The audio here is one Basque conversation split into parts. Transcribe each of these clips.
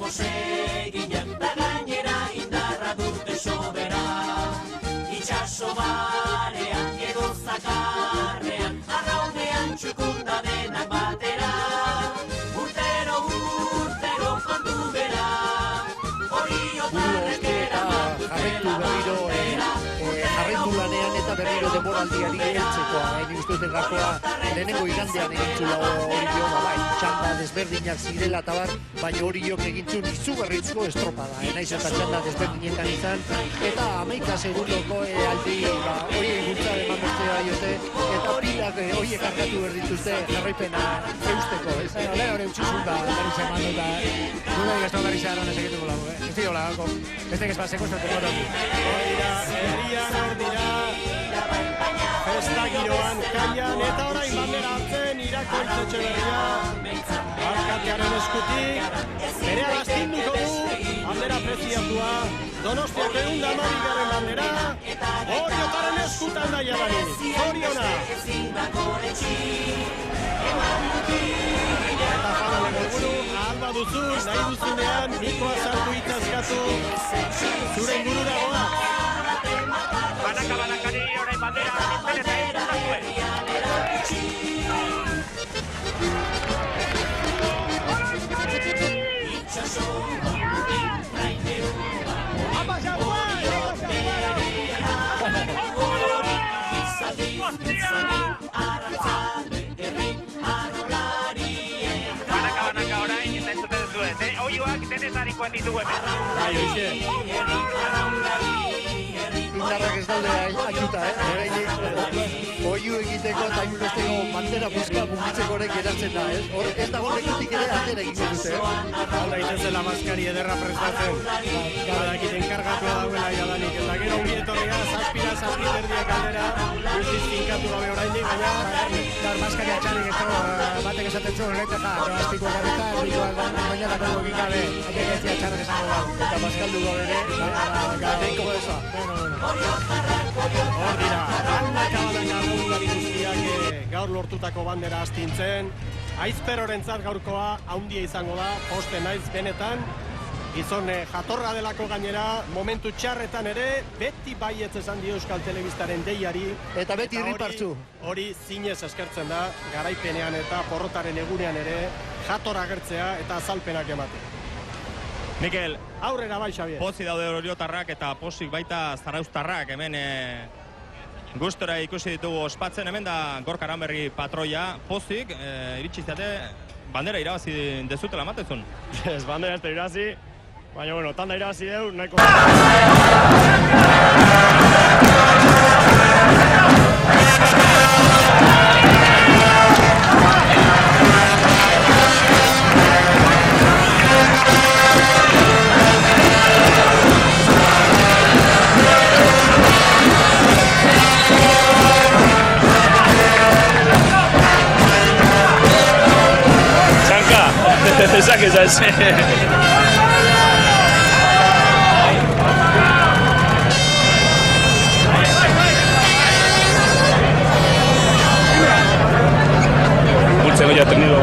Poseginak da gainera indarra dute sobera. Itxaso barean edo zakarrean, arraunean txukunda denak batera. Urtero kontu bera, hori otarrek eraman dutela bandera. Jarraitu lanean eta berriro demoraldiari heltzeko. Hain ustuten gakoa lehenengo igandean egintzula hori jo, bai, txanda desberdinak zirela eta bar, baina hori jok egintzun izugarrizko estropada. Naiz eta txanda desberdinetan izan, eta 11 segundoko aldi hori eguntza eman bertzea jote, eta pilak horiek kargatu berdituzte jarraipena eusteko. Lehen hori utxizun da, berriz eman dut, gure egazto berriz eran esekituko lagu, ez dira olako, beste egaz sekuestratzen gero. Herrian hor dira, festa giroan kaian, eta orain bandera hartzen irakoltzetxe berria, Arkatearen eskutik, bere astinduko du, bandera preziatua, Donostiako 112. bandera, Oriotaren eskutan da jadanik, Oriona! Eta fanale gorburu, alba duzu, nahi duzunean, mikoa sartu itazkatu, zure ingurura goa. Banakari orain bandera nintzen eta ez oioak denezarikoan ditugu hemen. Indarrak ez daude aituta, oiu egiteko eta inuresteko bandera buska mugitzeko horrek geratzen da, hor ez dago lekutik ere atera egiten dute. Alda itezela maskari ederra prestatzen, badakit enkargatua dauela jadanik, eta gero ongi etorria, zazpi berdiak aldera, guztiz finkatu gabe orainik, baina maskari atxarik ez batek esaten zuen, eta azpiko garrita, baina dago egin gabe, atek ez atxarrak esango da. Eta maskaldu gabe ere, gateiko eza. Hor dira, banaka lagunari guztiak gaur lortutako bandera astintzen. Aizperorentzat gaurkoa haundia izango da, poste naiz benetan. Gizon jatorra delako gainera, momentu txarretan ere, beti baietz esan dio Euskal Telebistaren deiari. Eta beti irripartzu. Hori zinez eskertzen da, garaipenean eta porrotaren egunean ere, jatorra agertzea eta azalpenak ematen. Mikel, aurrera bai, Xabier. Pozik daude Oriotarrak eta pozik baita Zarauztarrak, hemen gustora ikusi ditugu ospatzen, hemen da Gorka Aranberri patroia, pozik, iritsizate, bandera irabazi dezutela matezun. Ez bandera ez da irabazi, baina bueno, tanda irabazi deu, nahiko... Esak ez ez. Bultzeko ja tenido.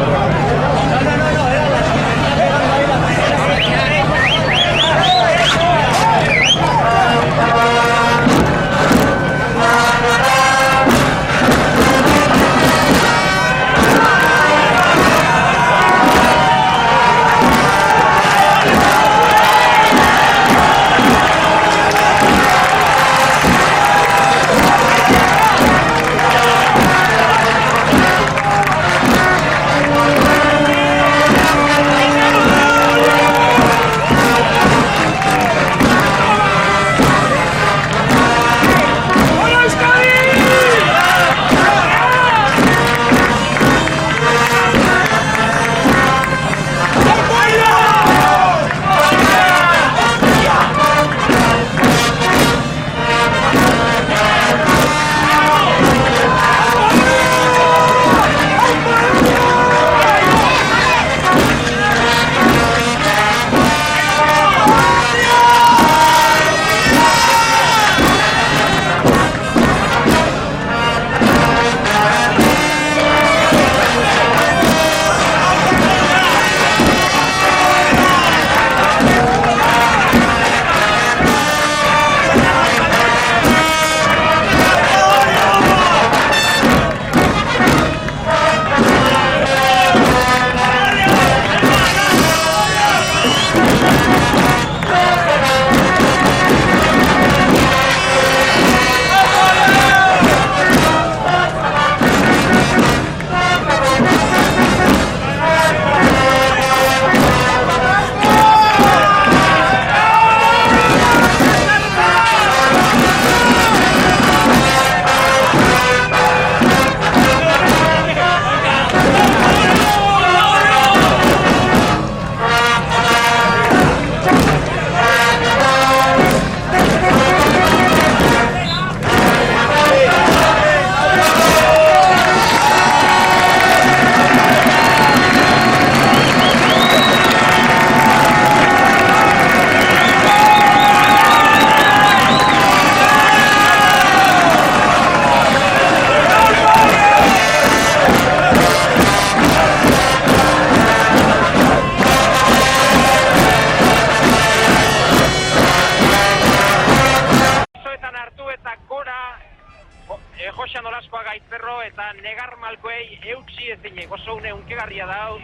oso une unkegarria da hau.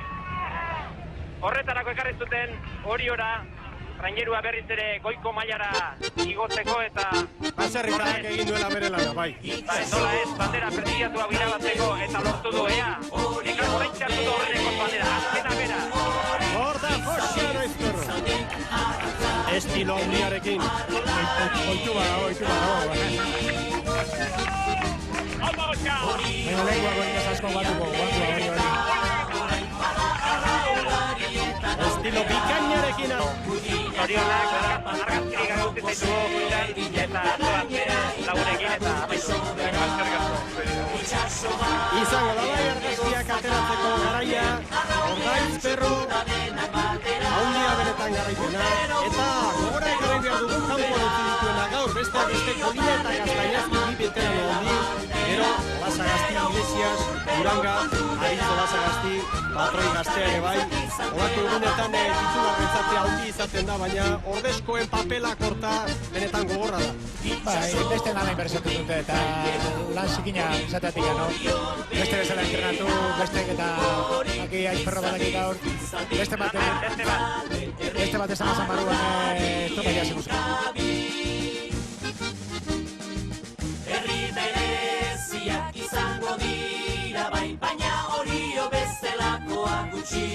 Horretarako ekarri zuten Oriora, trainerua berriz ere goiko mailara igotzeko eta... Baserritarrak egin duela bere lana, bai. Nola ez, bandera prestigiatua birabatzeko eta lortu du ea. Ekar horreintxe hartu du horreneko bandera, azkena bera. Hor da, Josian Aizperro. Estilo handiarekin. Oitu badago. Baina lehua gonik asko batuko, hori. Estilo bikainarekin hau. Zorionak, argazkirik agauti zaitugu gurean, eta zoaz lagunekin eta amaitu. Izango da bai argazkiak ateratzeko garaia, Ordaizperro, haundia benetan garaipena, eta gogora ekarri behar dugu kanpoan utzi dituena gaur, besteak beste Kolina eta Gaztainazki bi veterano handi, gero Lasagasti Iglesias, Duranga, Aritzo Lasagasti, patroi gaztea ere bai, olako egunetan titularretzatea handi izaten da, baina ordezkoen papela korta benetan gogorra da. Bai, beste lan inbertsatu dute eta lan zikina izateatik no? Beste bezala entrenatu, beste eta aki Aizperro badaki gaur, beste bat ez amazan barruan topa jasen usko. Herri bereziak izango dira bai, baina Orio bezalakoa gutxi.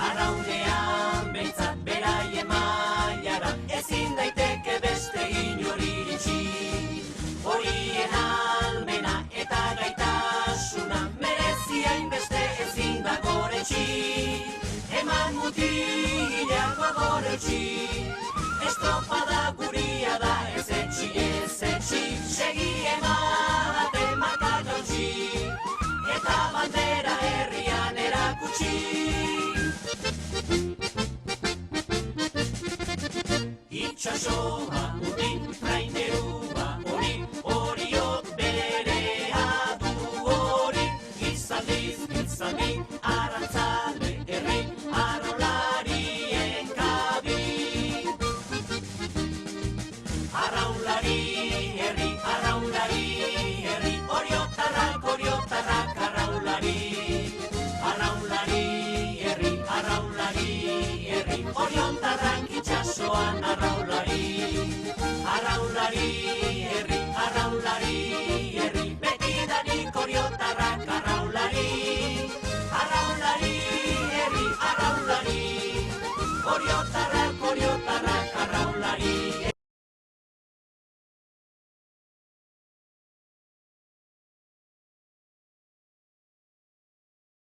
Arraunean behintzat beraien mailara, ezin daiteke beste inor iritsi. Horien almena eta gaitasuna merezi hainbeste ezin da goretsi. Eman mutileak gogoretsi, estropada guria da ez etxi, segi emate marka jautsi, eta bandera herrian erakutsi. Itxaso